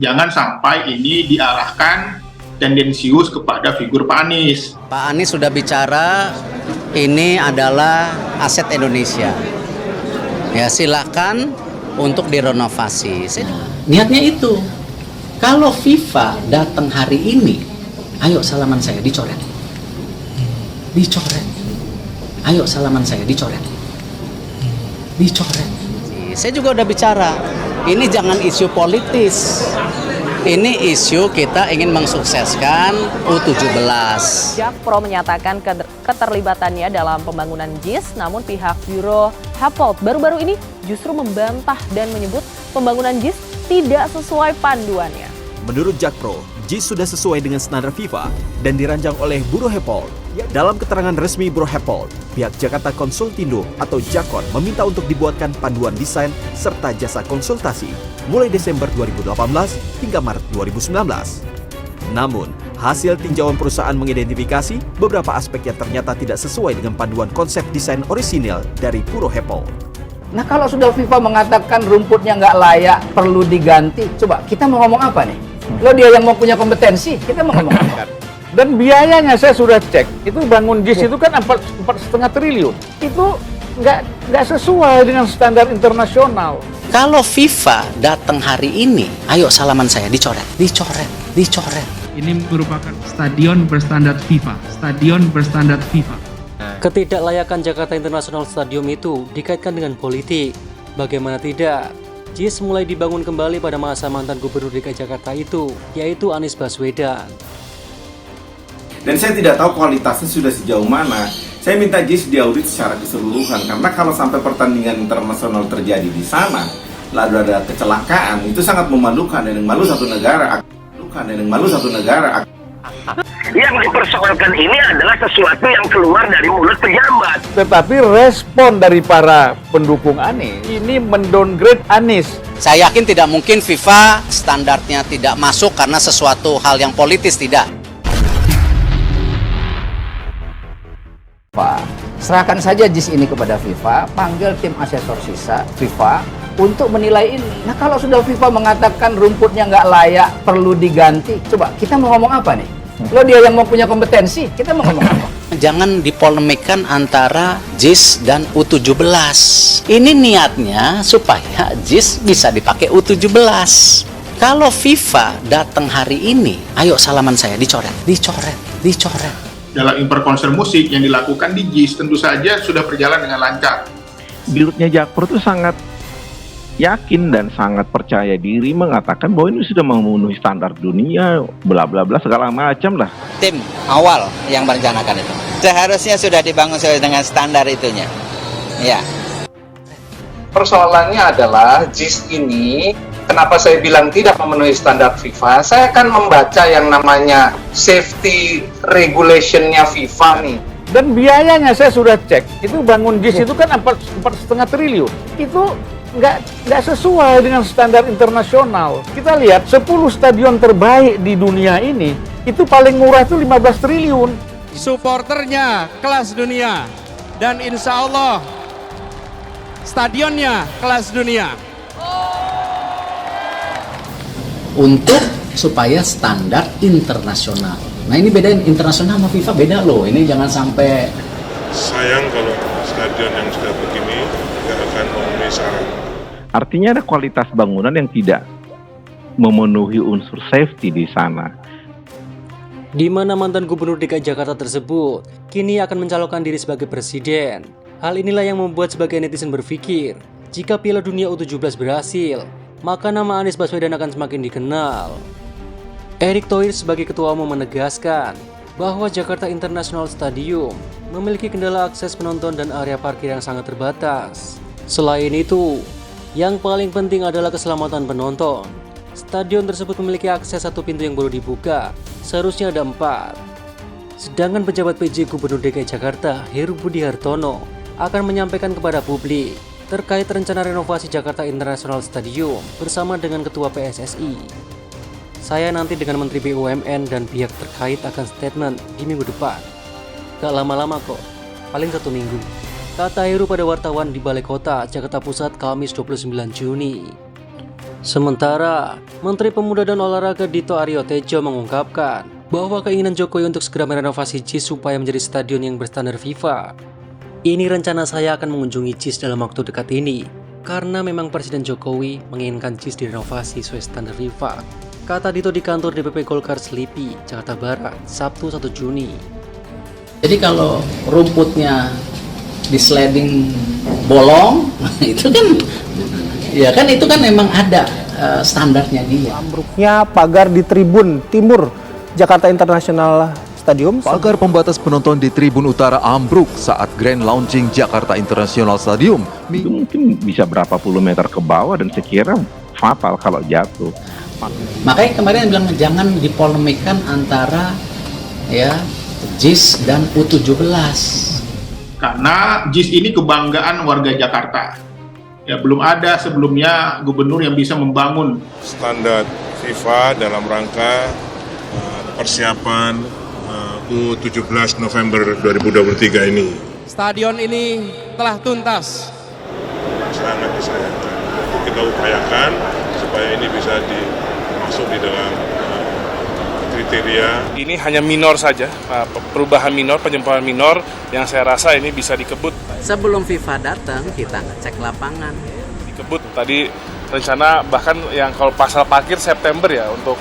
Jangan sampai ini diarahkan tendensius kepada figur Pak Anies. Pak Anies sudah bicara, ini adalah aset Indonesia. Ya silakan untuk direnovasi. Niatnya itu. Kalau FIFA datang hari ini, ayo salaman saya dicoret. Dicoret. Ayo salaman saya dicoret. Dicoret. Saya juga udah bicara. Ini jangan isu politis. Ini isu kita ingin mensukseskan U17. Jakpro menyatakan keterlibatannya dalam pembangunan JIS, namun pihak Biro Happold baru-baru ini justru membantah dan menyebut pembangunan JIS tidak sesuai panduannya. Menurut Jakpro, JIS sudah sesuai dengan standar FIFA dan dirancang oleh Biro Happold. Dalam keterangan resmi Biro Happold, pihak Jakarta Konsultindo atau Jakon meminta untuk dibuatkan panduan desain serta jasa konsultasi mulai Desember 2018 hingga Maret 2019. Namun, hasil tinjauan perusahaan mengidentifikasi beberapa aspek yang ternyata tidak sesuai dengan panduan konsep desain orisinil dari Biro Happold. Nah kalau sudah FIFA mengatakan rumputnya nggak layak, perlu diganti, coba kita mau ngomong apa nih? Lo dia yang mau punya kompetensi, kita mau ngomong apa? Dan biayanya saya sudah cek, itu bangun JIS itu kan 4,5 triliun. Itu nggak sesuai dengan standar internasional. Kalau FIFA datang hari ini, ayo salaman saya dicoret, dicoret, dicoret. Ini merupakan stadion berstandar FIFA. Stadion berstandar FIFA. Ketidaklayakan Jakarta International Stadium itu dikaitkan dengan politik. Bagaimana tidak? JIS mulai dibangun kembali pada masa mantan Gubernur DKI Jakarta itu, yaitu Anies Baswedan. Dan saya tidak tahu kualitasnya sudah sejauh mana. Saya minta JIS diaudit secara keseluruhan, karena kalau sampai pertandingan internasional terjadi di sana, lalu ada kecelakaan, itu sangat memalukan dan yang malu satu negara. Yang dipersoalkan ini adalah sesuatu yang keluar dari mulut pejabat. Tetapi respon dari para pendukung Anies ini mendowngrade Anies. Saya yakin tidak mungkin FIFA standarnya tidak masuk karena sesuatu hal yang politis, tidak. Serahkan saja JIS ini kepada FIFA, panggil tim asesor sisa FIFA untuk menilai ini. Nah kalau sudah FIFA mengatakan rumputnya nggak layak, perlu diganti, coba kita mau ngomong apa nih? Lo dia yang mau punya kompetensi, kita mau ngomong apa? Jangan dipolemikkan antara JIS dan U17. Ini niatnya supaya JIS bisa dipakai U17. Kalau FIFA datang hari ini, ayo salaman saya dicoret, dicoret, dicoret. Dalam impor konser musik yang dilakukan di JIS tentu saja sudah berjalan dengan lancar. Dirutnya Jakpro itu sangat yakin dan sangat percaya diri mengatakan bahwa ini sudah memenuhi standar dunia, bla bla bla segala macam lah. Tim awal yang merencanakan itu seharusnya sudah dibangun sesuai dengan standar itunya. Ya. Persoalannya adalah JIS ini, kenapa saya bilang tidak memenuhi standar FIFA? Saya akan membaca yang namanya safety regulation-nya FIFA nih. Dan biayanya saya sudah cek, itu bangun JIS itu kan 4,5 triliun. Itu nggak sesuai dengan standar internasional. Kita lihat 10 stadion terbaik di dunia ini, itu paling murah itu 15 triliun. Supporternya kelas dunia. Dan insya Allah stadionnya kelas dunia. Untuk supaya standar internasional. Nah ini bedain internasional sama FIFA beda loh. Ini jangan sampai. Sayang kalau stadion yang sudah begini tidak akan memenuhi syarat. Artinya ada kualitas bangunan yang tidak memenuhi unsur safety di sana. Di mana mantan Gubernur DKI Jakarta tersebut kini akan mencalonkan diri sebagai presiden. Hal inilah yang membuat sebagian netizen berpikir, jika Piala Dunia U17 berhasil, maka nama Anies Baswedan akan semakin dikenal. Erick Thohir sebagai ketua umum menegaskan bahwa Jakarta International Stadium memiliki kendala akses penonton dan area parkir yang sangat terbatas. Selain itu, yang paling penting adalah keselamatan penonton. Stadion tersebut memiliki akses satu pintu yang baru dibuka, seharusnya ada 4. Sedangkan pejabat PJ Gubernur DKI Jakarta, Heru Budi Hartono, akan menyampaikan kepada publik terkait rencana renovasi Jakarta International Stadium bersama dengan Ketua PSSI. Saya nanti dengan Menteri BUMN dan pihak terkait akan statement di minggu depan. Gak lama-lama kok, paling 1 minggu. Kata Heru pada wartawan di Balai Kota, Jakarta Pusat, Kamis 29 Juni. Sementara, Menteri Pemuda dan Olahraga Dito Aryo Tejo mengungkapkan bahwa keinginan Jokowi untuk segera merenovasi JIS supaya menjadi stadion yang berstandar FIFA. Ini rencana saya akan mengunjungi JIS dalam waktu dekat ini, karena memang Presiden Jokowi menginginkan JIS direnovasi sesuai standar FIFA, kata Dito di kantor DPP Golkar Selipi, Jakarta Barat, Sabtu 1 Juni. Jadi kalau rumputnya di sliding bolong, itu kan ya kan itu kan memang ada standarnya dia. Ambruknya pagar di Tribun Timur Jakarta International Stadium. Pagar pembatas penonton di Tribun Utara ambruk saat grand launching Jakarta International Stadium. Itu mungkin bisa berapa puluh meter ke bawah dan saya kira fatal kalau jatuh. Makanya kemarin bilang jangan dipolemikkan antara ya JIS dan U17. Karena JIS ini kebanggaan warga Jakarta. Ya, belum ada sebelumnya gubernur yang bisa membangun standar FIFA dalam rangka persiapan U17 November 2023 ini. Stadion ini telah tuntas. Sangat disayangkan. Kita upayakan supaya ini bisa masuk di dalam kriteria. Ini hanya minor saja, perubahan minor, penyempurnaan minor yang saya rasa ini bisa dikebut. Sebelum FIFA datang, kita ngecek lapangan. Dikebut tadi rencana bahkan yang kalau pasal parkir September ya untuk.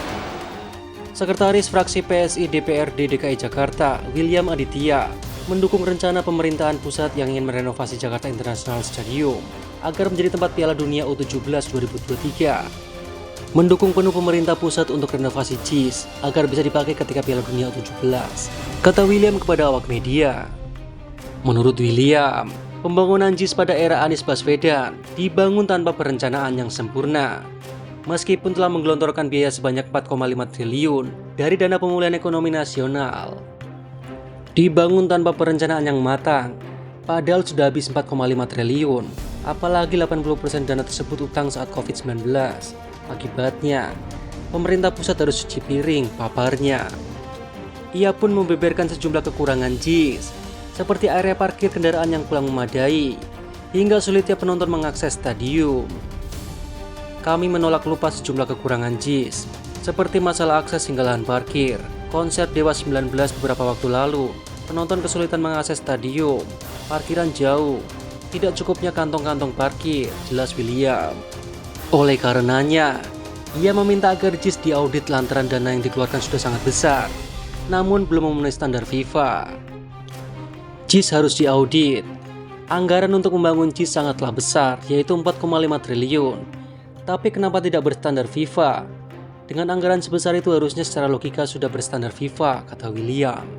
Sekretaris Fraksi PSI DPRD DKI Jakarta, William Aditya, mendukung rencana pemerintahan pusat yang ingin merenovasi Jakarta International Stadium agar menjadi tempat Piala Dunia U17 2023. Mendukung penuh pemerintah pusat untuk renovasi JIS agar bisa dipakai ketika Piala Dunia U17, kata William kepada awak media. Menurut William, pembangunan JIS pada era Anies Baswedan dibangun tanpa perencanaan yang sempurna. Meskipun telah menggelontorkan biaya sebanyak 4,5 triliun dari dana pemulihan ekonomi nasional. Dibangun tanpa perencanaan yang matang, padahal sudah habis 4,5 triliun, apalagi 80% dana tersebut utang saat COVID-19. Akibatnya, pemerintah pusat harus cuci piring, paparnya. Ia pun membeberkan sejumlah kekurangan JIS, seperti area parkir kendaraan yang kurang memadai, hingga sulitnya penonton mengakses stadium. Kami menolak lupa sejumlah kekurangan JIS, seperti masalah akses hingga lahan parkir. Konser Dewa 19 beberapa waktu lalu, penonton kesulitan mengakses stadium, parkiran jauh, tidak cukupnya kantong-kantong parkir, jelas William. Oleh karenanya, ia meminta agar JIS diaudit lantaran dana yang dikeluarkan sudah sangat besar, namun belum memenuhi standar FIFA. JIS harus diaudit. Anggaran untuk membangun JIS sangatlah besar, yaitu 4,5 triliun. Tapi kenapa tidak berstandar FIFA? Dengan anggaran sebesar itu harusnya secara logika sudah berstandar FIFA, kata William.